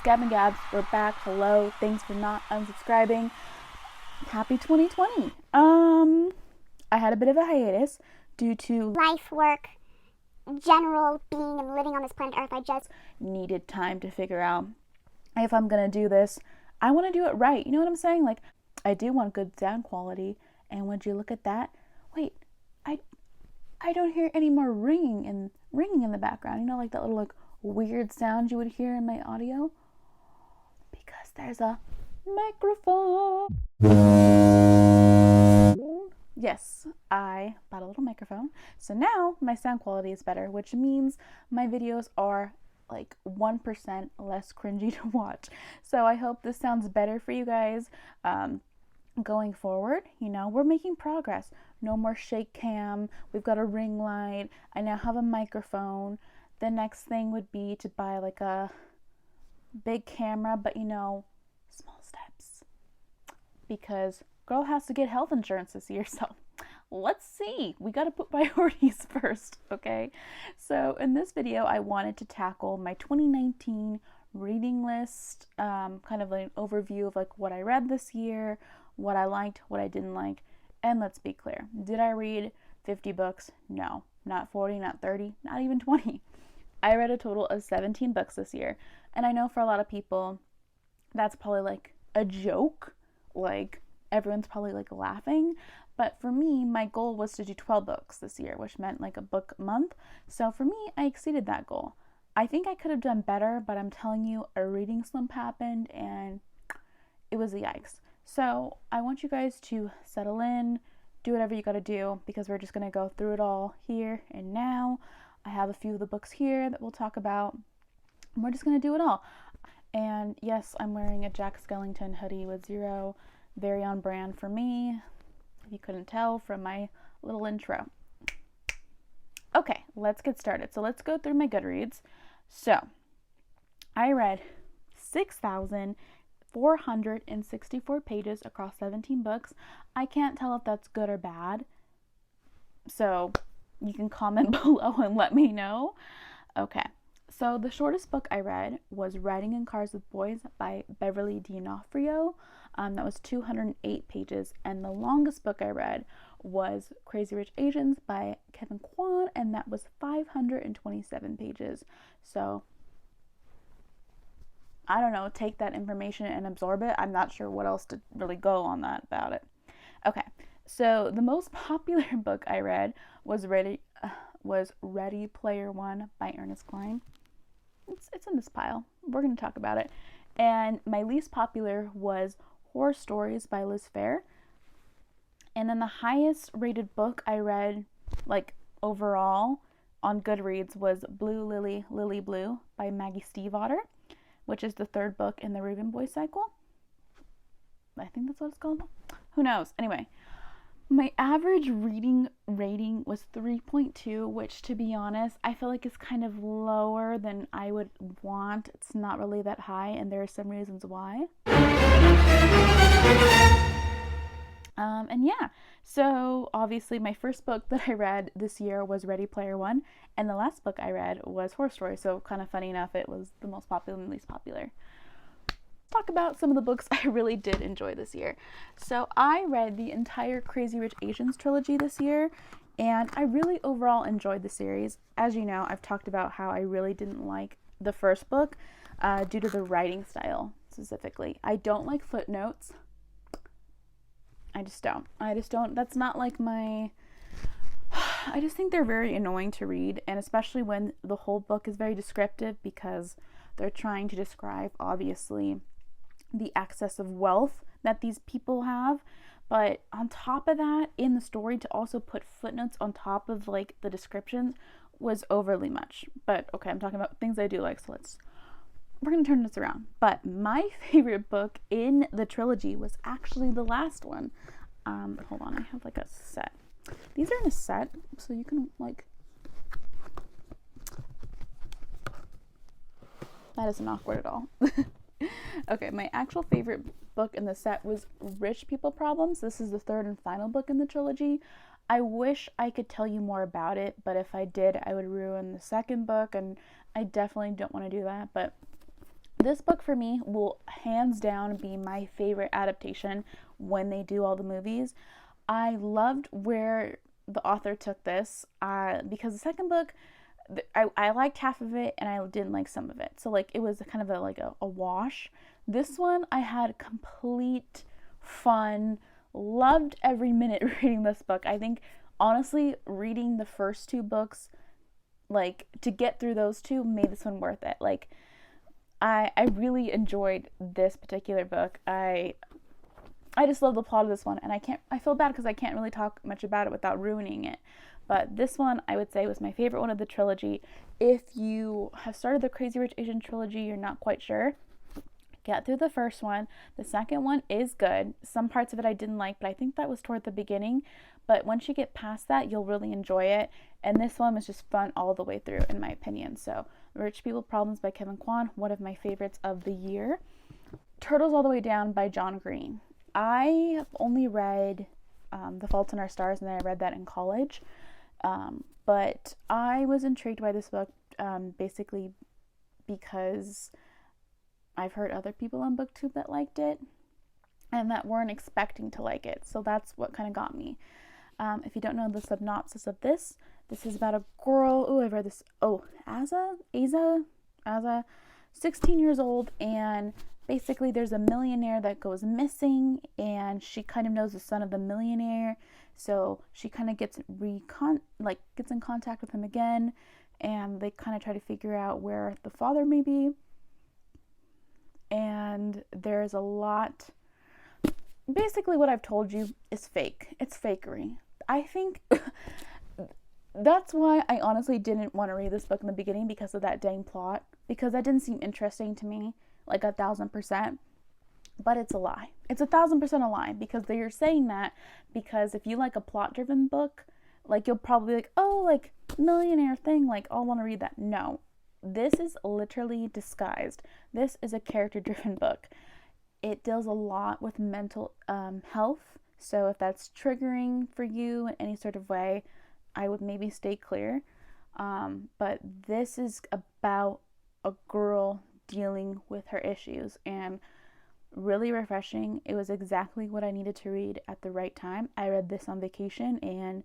It's Gab and Gabs. We're back. Hello. Thanks for not unsubscribing. Happy 2020. I had a bit of a hiatus due to life, work, general being and living on this planet Earth. I just needed time to figure out if I'm gonna do this. I want to do it right. You know what I'm saying? Like, I do want good sound quality. And would you look at that? Wait, I don't hear any more ringing in the background. You know, like that little weird sound you would hear in my audio, because there's a microphone. Yes, I bought a little microphone, so now my sound quality is better, which means my videos are like 1% less cringy to watch. So I hope this sounds better for you guys going forward. You know, we're making progress. No more shake cam. We've got a ring light. I now have a microphone. The next thing would be to buy like a big camera, but you know, small steps, because girl has to get health insurance this year. So let's see, we got to put priorities first. Okay, so in this video I wanted to tackle my 2019 reading list, kind of an overview of like what I read this year, what I liked, what I didn't like. And let's be clear, did I read 50 books? No, not 40, not 30, not even 20. I read a total of 17 books this year. And I know for a lot of people, that's probably like a joke. Like, everyone's probably like laughing. But for me, my goal was to do 12 books this year, which meant like a book a month. So for me, I exceeded that goal. I think I could have done better, but I'm telling you, a reading slump happened and it was a yikes. So I want you guys to settle in, do whatever you gotta do, because we're just gonna go through it all here and now. I have a few of the books here that we'll talk about. And we're just gonna do it all. And yes, I'm wearing a Jack Skellington hoodie with zero, very on brand for me, if you couldn't tell from my little intro. Okay, let's get started. So let's go through my Goodreads. So I read 6,464 pages across 17 books. I can't tell if that's good or bad, so you can comment below and let me know. Okay, so the shortest book I read was Riding in Cars with Boys by Beverly D'Onofrio. That was 208 pages. And the longest book I read was Crazy Rich Asians by Kevin Kwan, and that was 527 pages. So I don't know, take that information and absorb it. I'm not sure what else to really go on that about it. Okay, so the most popular book I read was Ready Player One by Ernest Cline. It's in this pile. We're going to talk about it. And my least popular was Horror Stories by Liz Phair. And then the highest rated book I read, like overall, on Goodreads was Blue Lily, Lily Blue by Maggie Stiefvater, which is the third book in the Raven Boy cycle. I think that's what it's called. Who knows? Anyway, my average reading rating was 3.2, which, to be honest, I feel like is kind of lower than I would want. It's not really that high, and there are some reasons why. And yeah, so obviously my first book that I read this year was Ready Player One, and the last book I read was Horror Story, so kind of funny enough, it was the most popular and least popular. Talk about some of the books I really did enjoy this year. So I read the entire Crazy Rich Asians trilogy this year, and I really overall enjoyed the series. As you know, I've talked about how I really didn't like the first book due to the writing style specifically. I don't like footnotes. I just don't. That's not like my... I just think they're very annoying to read, and especially when the whole book is very descriptive, because they're trying to describe, obviously, the excess of wealth that these people have. But on top of that, in the story, to also put footnotes on top of like the descriptions was overly much. But okay, I'm talking about things I do like, so we're gonna turn this around. But my favorite book in the trilogy was actually the last one. Hold on, I have like a set. These are in a set, so you can like... That isn't awkward at all. Okay, my actual favorite book in the set was Rich People Problems. This is the third and final book in the trilogy. I wish I could tell you more about it, but if I did, I would ruin the second book, and I definitely don't want to do that. But This book for me will hands down be my favorite adaptation when they do all the movies. I loved where the author took this because the second book, I liked half of it and I didn't like some of it. So like it was kind of a wash. This one I had complete fun, loved every minute reading this book. I think honestly reading the first two books, like to get through those two, made this one worth it. Like I really enjoyed this particular book. I just love the plot of this one, and I feel bad because I can't really talk much about it without ruining it. But this one, I would say, was my favorite one of the trilogy. If you have started the Crazy Rich Asian trilogy, you're not quite sure, get through the first one. The second one is good. Some parts of it I didn't like, but I think that was toward the beginning. But once you get past that, you'll really enjoy it. And this one was just fun all the way through, in my opinion. So, Rich People Problems by Kevin Kwan, one of my favorites of the year. Turtles All the Way Down by John Green. I have only read The Fault in Our Stars, and then I read that in college. But I was intrigued by this book basically because I've heard other people on BookTube that liked it and that weren't expecting to like it. So that's what kind of got me. If you don't know the synopsis of this is about a girl. Oh, I've read this. Oh, Aza, 16 years old, and basically there's a millionaire that goes missing, and she kind of knows the son of the millionaire, so she kind of gets in contact with him again, and they kind of try to figure out where the father may be. And there's a lot. Basically, what I've told you is fake. It's fakery. I think that's why I honestly didn't want to read this book in the beginning, because of that dang plot, because that didn't seem interesting to me, like 1,000%. But it's a lie. It's 1,000% a lie, because they're saying that because if you like a plot-driven book, like you'll probably be like, oh, like millionaire thing, like I'll want to read that. No, this is literally disguised. This is a character-driven book. It deals a lot with mental health. So if that's triggering for you in any sort of way, I would maybe stay clear. But this is about a girl dealing with her issues, and really refreshing. It was exactly what I needed to read at the right time. I read this on vacation, and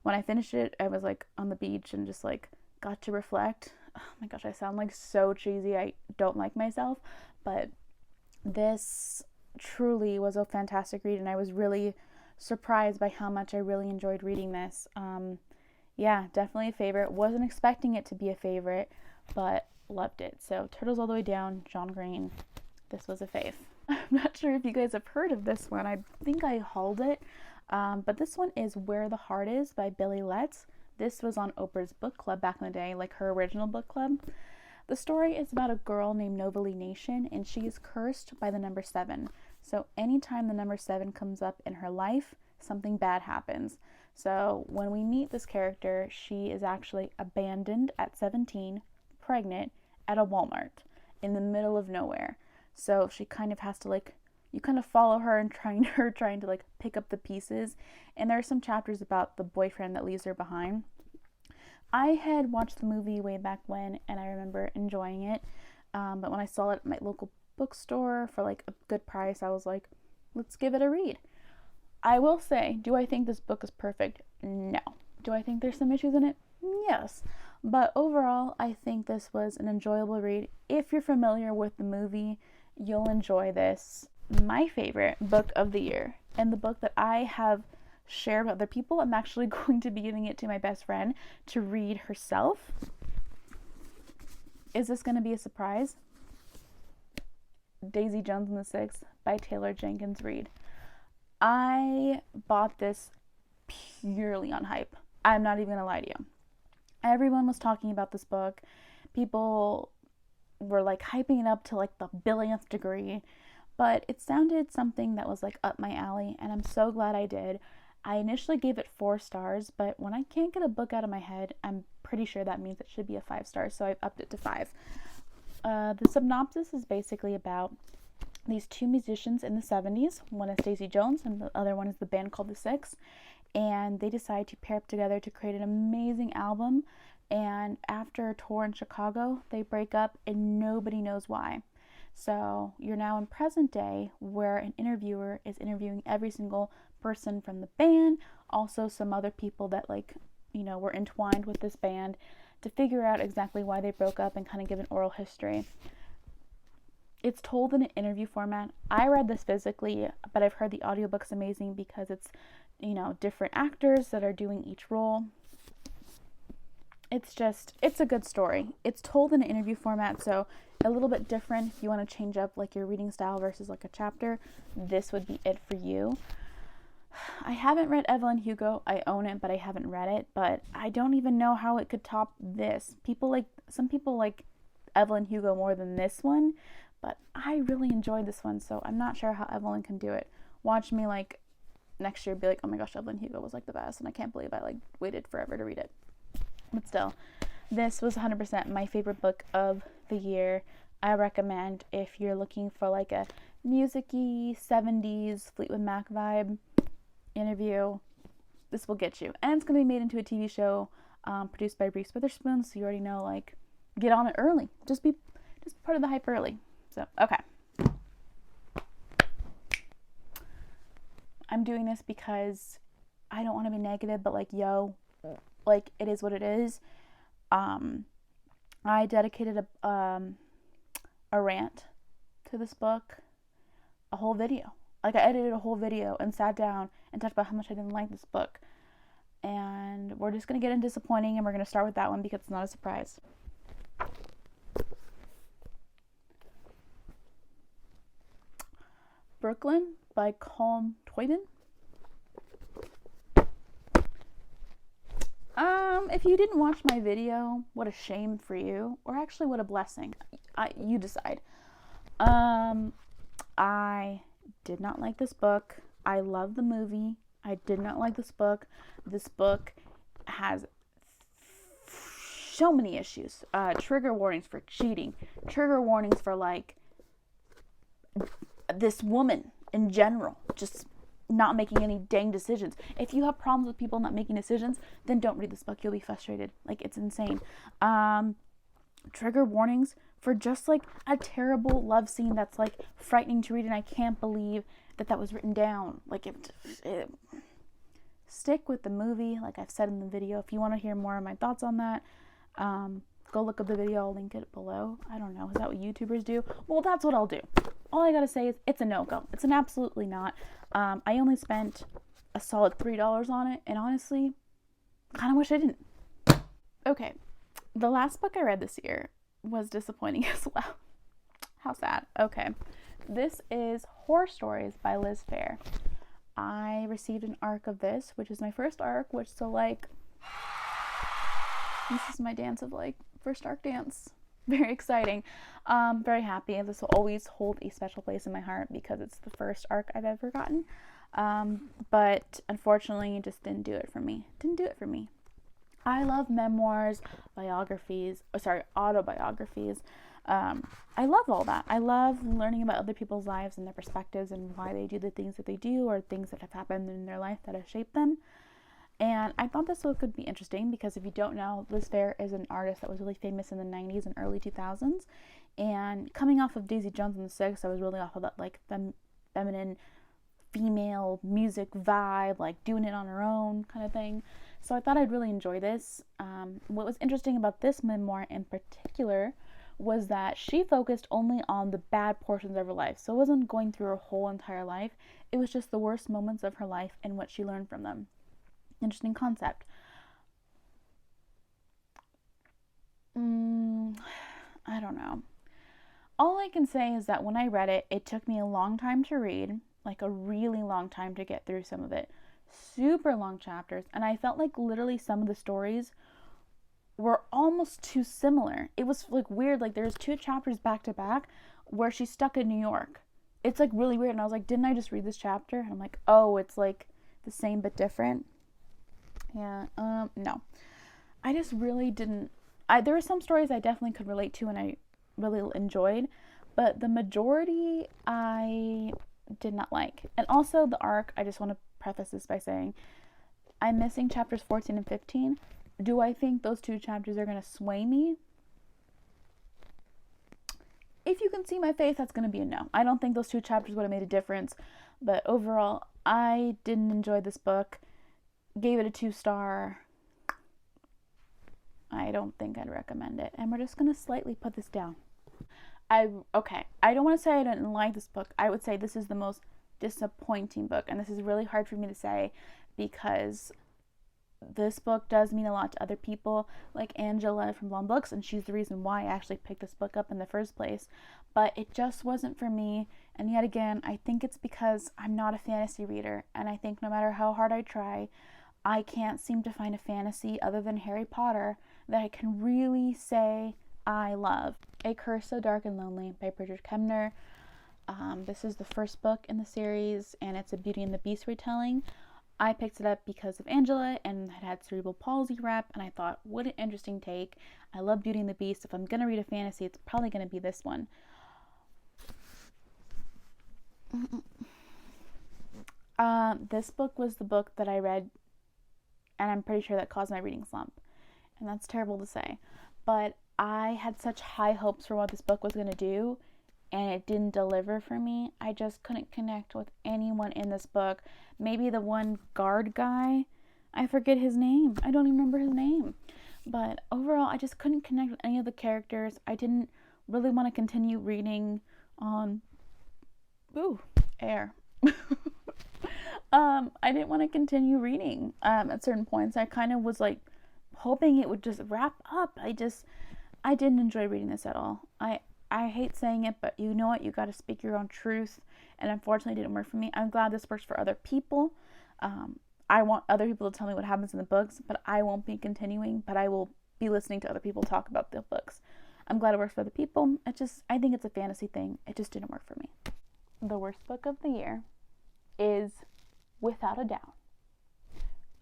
when I finished it, I was like on the beach and just like got to reflect. Oh my gosh, I sound like so cheesy. I don't like myself, but this truly was a fantastic read, and I was really surprised by how much I really enjoyed reading this. Yeah, definitely a favorite. Wasn't expecting it to be a favorite, but loved it. So Turtles All the Way Down, John Green. This was a fave. I'm not sure if you guys have heard of this one. I think I hauled it. But this one is Where the Heart Is by Billy Letts. This was on Oprah's book club back in the day, like her original book club. The story is about a girl named Novalee Nation, and she is cursed by the number 7. So anytime the number 7 comes up in her life, something bad happens. So when we meet this character, she is actually abandoned at 17, pregnant, at a Walmart in the middle of nowhere. So she kind of has to you kind of follow her and trying to pick up the pieces. And there are some chapters about the boyfriend that leaves her behind. I had watched the movie way back when, and I remember enjoying it. But when I saw it at my local bookstore for like a good price, I was like, let's give it a read. I will say, do I think this book is perfect? No. Do I think there's some issues in it? Yes. But overall, I think this was an enjoyable read. If you're familiar with the movie, you'll enjoy this. My favorite book of the year, and the book that I have shared with other people, I'm actually going to be giving it to my best friend to read herself. Is this going to be a surprise? Daisy Jones and the Six by Taylor Jenkins Reid. I bought this purely on hype. I'm not even gonna lie to you. Everyone was talking about this book. People were like hyping it up to like the billionth degree, but it sounded something that was like up my alley, and I'm so glad I did. I initially gave it 4 stars, but when I can't get a book out of my head, I'm pretty sure that means it should be a 5 stars, so I've upped it to 5. The synopsis is basically about these 2 musicians in the 70s. One is Daisy Jones and the other one is the band called The Six. And they decide to pair up together to create an amazing album. And after a tour in Chicago, they break up and nobody knows why. So you're now in present day where an interviewer is interviewing every single person from the band, also some other people that were entwined with this band, to figure out exactly why they broke up and kind of give an oral history. It's told in an interview format. I read this physically, but I've heard the audiobook's amazing because it's, different actors that are doing each role. It's a good story. It's told in an interview format, so a little bit different. If you want to change up like your reading style versus like a chapter, this would be it for you. I haven't read Evelyn Hugo. I own it, but I haven't read it. But I don't even know how it could top this. Some people like Evelyn Hugo more than this one, but I really enjoyed this one, so I'm not sure how Evelyn can do it. Watch me next year be like, oh my gosh, Evelyn Hugo was the best, and I can't believe I waited forever to read it. But still, this was 100% my favorite book of the year. I recommend if you're looking for a music-y 70s Fleetwood Mac vibe interview, this will get you. And it's going to be made into a TV show produced by Reese Witherspoon, so you already know, get on it early. Just be part of the hype early. So, okay. I'm doing this because I don't want to be negative, but it is what it is. I dedicated a rant to this book, a whole video. I edited a whole video and sat down and talked about how much I didn't like this book. And we're just going to get into disappointing, and we're going to start with that one because it's not a surprise. Brooklyn by Colm Tóibín. If you didn't watch my video, what a shame for you, or actually what a blessing. You decide. I did not like this book. I love the movie. I did not like this book. This book has so many issues. Trigger warnings for cheating. Trigger warnings for this woman in general, just not making any dang decisions. If you have problems with people not making decisions, then don't read this book. You'll be frustrated. It's insane. Trigger warnings for just a terrible love scene that's frightening to read, and I can't believe that was written down. Stick with the movie, like I've said in the video. If you want to hear more of my thoughts on that, go look up the video. I'll link it below. I don't know. Is that what YouTubers do? Well, that's what I'll do. All I gotta say is it's a no-go. It's an absolutely not. I only spent a solid $3 on it, and honestly, kind of wish I didn't. Okay, the last book I read this year was disappointing as well. How sad. Okay, this is Horror Stories by Liz Phair. I received an ARC of this, which is my first ARC, this is my dance of first ARC dance. Very exciting. Very happy. This will always hold a special place in my heart because it's the first ARC I've ever gotten. But unfortunately, it just didn't do it for me. I love memoirs, autobiographies. I love all that. I love learning about other people's lives and their perspectives and why they do the things that they do, or things that have happened in their life that have shaped them. And I thought this book could be interesting because if you don't know, Liz Phair is an artist that was really famous in the 90s and early 2000s. And coming off of Daisy Jones and the Six, I was really off of that feminine female music vibe, doing it on her own kind of thing. So I thought I'd really enjoy this. What was interesting about this memoir in particular was that she focused only on the bad portions of her life. So it wasn't going through her whole entire life. It was just the worst moments of her life and what she learned from them. Interesting concept. I don't know. All I can say is that when I read it, it took me a long time to read, a really long time to get through some of it. Super long chapters, and I felt literally some of the stories were almost too similar. It was weird, there's 2 chapters back to back where she's stuck in New York. It's really weird, and I was didn't I just read this chapter? And I'm oh, it's the same but different. Yeah, no. I just really didn't. There were some stories I definitely could relate to and I really enjoyed, but the majority I did not like. And also the ARC, I just want to preface this by saying, I'm missing chapters 14 and 15. Do I think those 2 chapters are going to sway me? if you can see my face, that's going to be a no. I don't think those 2 chapters would have made a difference. But overall, I didn't enjoy this book. Gave it a 2-star. I don't think I'd recommend it. And we're just going to slightly put this down. I don't want to say I didn't like this book. I would say this is the most disappointing book. And this is really hard for me to say because this book does mean a lot to other people, like Angela from Blonde Books, and she's the reason why I actually picked this book up in the first place. But it just wasn't for me. And yet again, I think it's because I'm not a fantasy reader. And I think no matter how hard I try, I can't seem to find a fantasy other than Harry Potter that I can really say I love. A Curse So Dark and Lonely by Bridget Kemner. This is the first book in the series, and it's a Beauty and the Beast retelling. I picked it up because of Angela and it had cerebral palsy rep, and I thought, what an interesting take. I love Beauty and the Beast. If I'm going to read a fantasy, it's probably going to be this one. This book was the book that I read, and I'm pretty sure that caused my reading slump. And that's terrible to say. But I had such high hopes for what this book was going to do, and it didn't deliver for me. I just couldn't connect with anyone in this book. Maybe the one guard guy. I forget his name. I don't even remember his name. But overall, I just couldn't connect with any of the characters. I didn't really want to continue reading on... Ooh, air. I didn't want to continue reading at certain points. I kind of was like hoping it would just wrap up. I didn't enjoy reading this at all. I hate saying it, but you know what? You got to speak your own truth. And unfortunately, it didn't work for me. I'm glad this works for other people. I want other people to tell me what happens in the books, but I won't be continuing. But I will be listening to other people talk about the books. I'm glad it works for other people. I think it's a fantasy thing. It just didn't work for me. The worst book of the year is, without a doubt,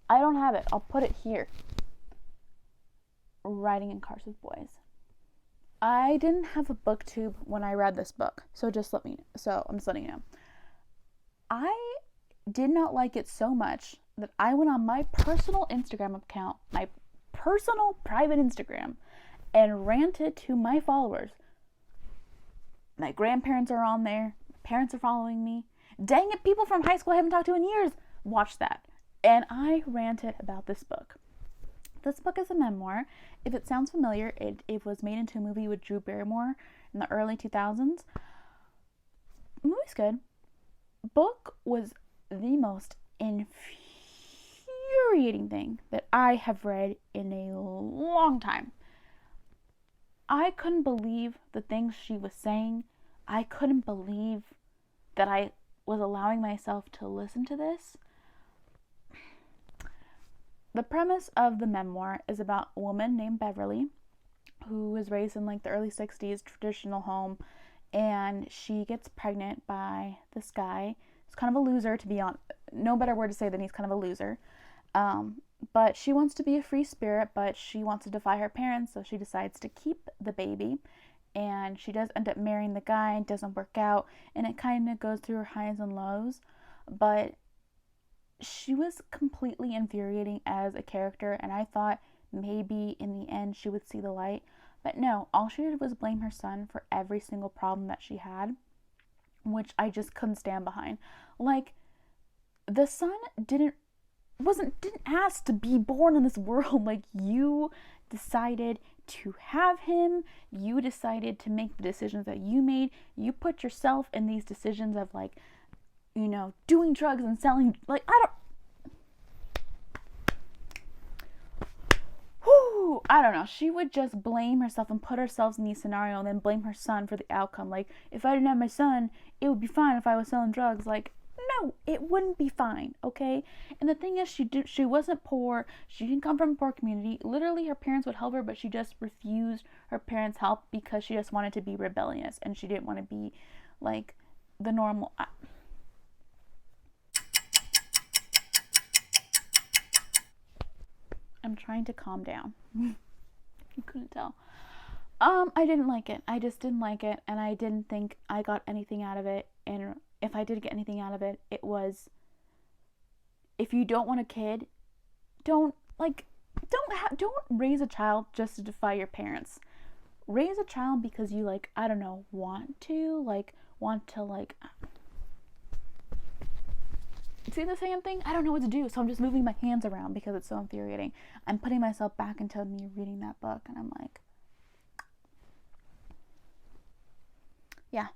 I don't have it. I'll put it here. Riding in Cars with Boys. I didn't have a booktube when I read this book, so I'm just letting you know. I did not like it so much that I went on my personal Instagram account, my personal private Instagram, and ranted to my followers. My grandparents are on there. My parents are following me. Dang it, people from high school I haven't talked to in years. Watch that. And I ranted about this book. This book is a memoir. If it sounds familiar, it was made into a movie with Drew Barrymore in the early 2000s. The movie's good. Book was the most infuriating thing that I have read in a long time. I couldn't believe the things she was saying. I couldn't believe that I was allowing myself to listen to this. The premise of the memoir is about a woman named Beverly who was raised in like the early 60s traditional home, and she gets pregnant by this guy. He's kind of a loser, to be honest. No better word to say than he's kind of a loser. But she wants to be a free spirit, but she wants to defy her parents, so she decides to keep the baby. And she does end up marrying the guy. It doesn't work out, and it kind of goes through her highs and lows. But she was completely infuriating as a character, and I thought maybe in the end she would see the light. But no, all she did was blame her son for every single problem that she had, which I just couldn't stand behind. Like, the son didn't ask to be born in this world. Like, you decided to have him. You decided to make the decisions that you made. You put yourself in these decisions of, like, you know, doing drugs and selling. Like, I don't know. She would just blame herself and put herself in these scenarios and then blame her son for the outcome. Like, if I didn't have my son, it would be fine if I was selling drugs. Like, no, it wouldn't be fine, okay? And the thing is, she wasn't poor. She didn't come from a poor community. Literally, her parents would help her, but she just refused her parents' help because she just wanted to be rebellious, and she didn't want to be, like, the normal... I'm trying to calm down. You couldn't tell. I didn't like it. I just didn't like it, and I didn't think I got anything out of it. And if I did get anything out of it, it was, if you don't want a kid, don't raise a child just to defy your parents. raise a child because you, like, I don't know, want to see the same thing? I don't know what to do, so I'm just moving my hands around because it's so infuriating. I'm putting myself back into me reading that book, and I'm like, yeah.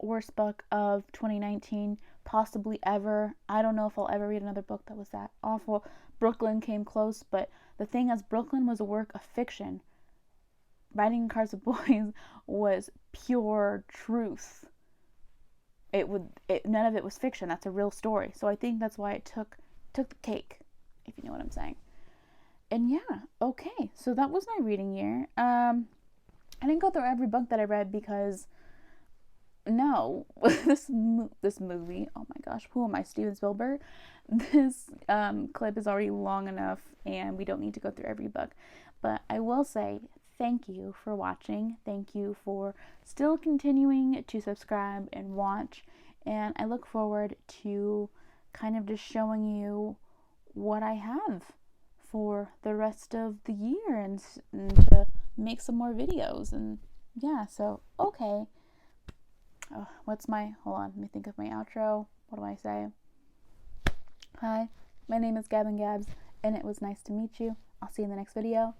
Worst book of 2019, possibly ever. I don't know if I'll ever read another book that was that awful. Brooklyn came close, but the thing is, Brooklyn was a work of fiction. Riding in Cars with Boys was pure truth. None of it was fiction. That's a real story. So I think that's why it took the cake, if you know what I'm saying. And yeah, okay. So that was my reading year. I didn't go through every book that I read because no, this movie. Oh my gosh, who am I? Steven Spielberg. This clip is already long enough, and we don't need to go through every book. But I will say thank you for watching. Thank you for still continuing to subscribe and watch. And I look forward to kind of just showing you what I have for the rest of the year and to make some more videos. And yeah, so okay. Oh, hold on, let me think of my outro. What do I say? Hi, my name is Gabin Gabs, and it was nice to meet you. I'll see you in the next video.